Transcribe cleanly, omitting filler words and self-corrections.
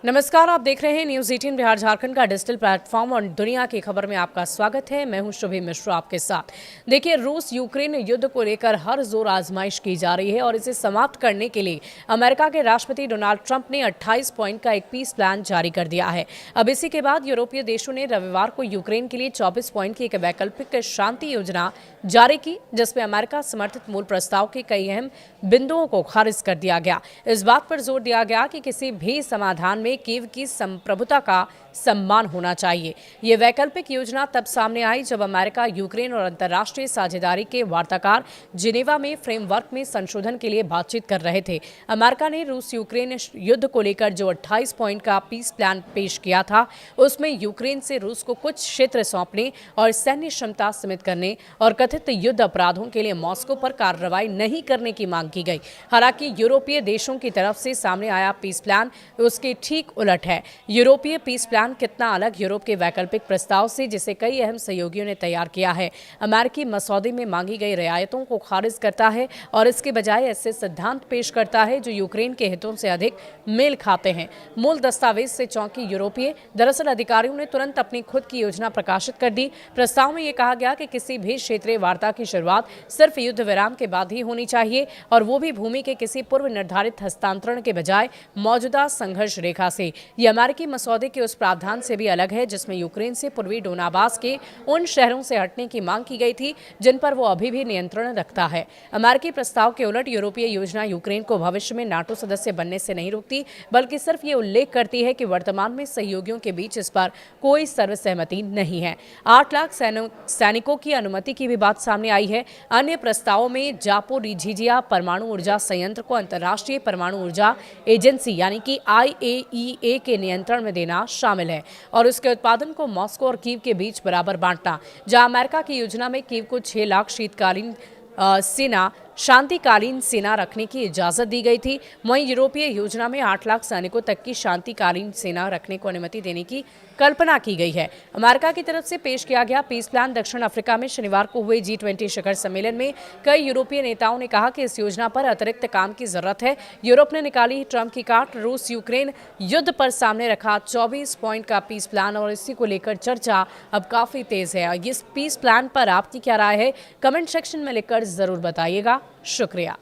नमस्कार, आप देख रहे हैं न्यूज़ 18 बिहार झारखंड का डिजिटल प्लेटफॉर्म और दुनिया की खबर में आपका स्वागत है। मैं हूं शुभी मिश्रा आपके साथ। देखिए, रूस यूक्रेन युद्ध को लेकर हर जोर आजमाइश की जा रही है और इसे समाप्त करने के लिए अमेरिका के राष्ट्रपति डोनाल्ड ट्रंप ने 28 पॉइंट का एक पीस प्लान जारी कर दिया है। अब इसी के बाद यूरोपीय देशों ने रविवार को यूक्रेन के लिए 24 पॉइंट की एक वैकल्पिक शांति योजना जारी की, जिसमें अमेरिका समर्थित मूल प्रस्ताव के कई अहम बिंदुओं को खारिज कर दिया गया। इस बात पर जोर दिया गया कि किसी भी समाधान में कीव की संप्रभुता का सम्मान होना चाहिए। ये वैकल्पिक योजना तब सामने आई जब अमेरिका, यूक्रेन और अंतर्राष्ट्रीय साझेदारी के वार्ताकार जिनेवा में फ्रेमवर्क में संशोधन के लिए बातचीत कर रहे थे। अमेरिका ने रूस यूक्रेन युद्ध को लेकर जो 28 पॉइंट का पीस प्लान पेश किया था, उसमें यूक्रेन से रूस को कुछ क्षेत्र सौंपने और सैन्य क्षमता सीमित करने और कथित युद्ध अपराधों के लिए मॉस्को पर कार्रवाई नहीं करने की मांग की गई। हालांकि यूरोपीय देशों की तरफ से सामने आया पीस प्लान उसके ठीक उलट है। यूरोपीय पीस प्लान कितना अलग यूरोप के वैकल्पिक प्रस्ताव से, जिसे कई अहम सहयोगियों ने तैयार किया है, अमेरिकी मसौदे में मांगी गई रियायतों को खारिज करता है और इसके बजाय ऐसे सिद्धांत पेश करता है जो यूक्रेन के हितों से अधिक मेल खाते हैं। मूल दस्तावेज से चौंकी यूरोपीय दरअसल अधिकारियों ने तुरंत अपनी खुद की योजना प्रकाशित कर दी। प्रस्ताव में यह कहा गया कि किसी भी क्षेत्रीय वार्ता की शुरुआत सिर्फ युद्ध विराम के बाद ही होनी चाहिए, और वो भी भूमि के किसी पूर्व निर्धारित हस्तांतरण के बजाय मौजूदा संघर्ष रेखा से। ये अमेरिकी मसौदे के उस प्रावधान से भी अलग है जिसमें यूक्रेन से पूर्वी डोनाबास के उन शहरों से हटने की मांग की गई थी जिन पर वो अभी भी नियंत्रण रखता है। अमेरिकी प्रस्ताव के उलट यूरोपीय योजना यूक्रेन को भविष्य में नाटो सदस्य बनने से नहीं रोकती, बल्कि सिर्फ ये उल्लेख करती है कि वर्तमान में सहयोगियों के बीच इस पर कोई सर्वसहमति नहीं है। 8 लाख सैनिकों की अनुमति की भी बात सामने आई है। अन्य प्रस्तावों में जापोरिझिया परमाणु ऊर्जा संयंत्र को अंतर्राष्ट्रीय परमाणु ऊर्जा एजेंसी यानी कि IAEA के नियंत्रण में देना शामिल है और उसके उत्पादन को मॉस्को और कीव के बीच बराबर बांटना। जहां अमेरिका की योजना में कीव को 6 लाख शीतकालीन शांतिकालीन सेना रखने की इजाजत दी गई थी, वहीं यूरोपीय योजना में 8 लाख सैनिकों तक की शांतिकालीन सेना रखने को अनुमति देने की कल्पना की गई है। अमेरिका की तरफ से पेश किया गया पीस प्लान दक्षिण अफ्रीका में शनिवार को हुए G20 शिखर सम्मेलन में कई यूरोपीय नेताओं ने कहा कि इस योजना पर अतिरिक्त काम की जरूरत है। यूरोप ने निकाली ट्रंप की काट, रूस यूक्रेन युद्ध पर सामने रखा 24 पॉइंट का पीस प्लान और इसी को लेकर चर्चा अब काफी तेज है। इस पीस प्लान पर आपकी क्या राय है, कमेंट सेक्शन में लिखकर जरूर बताइएगा। शुक्रिया।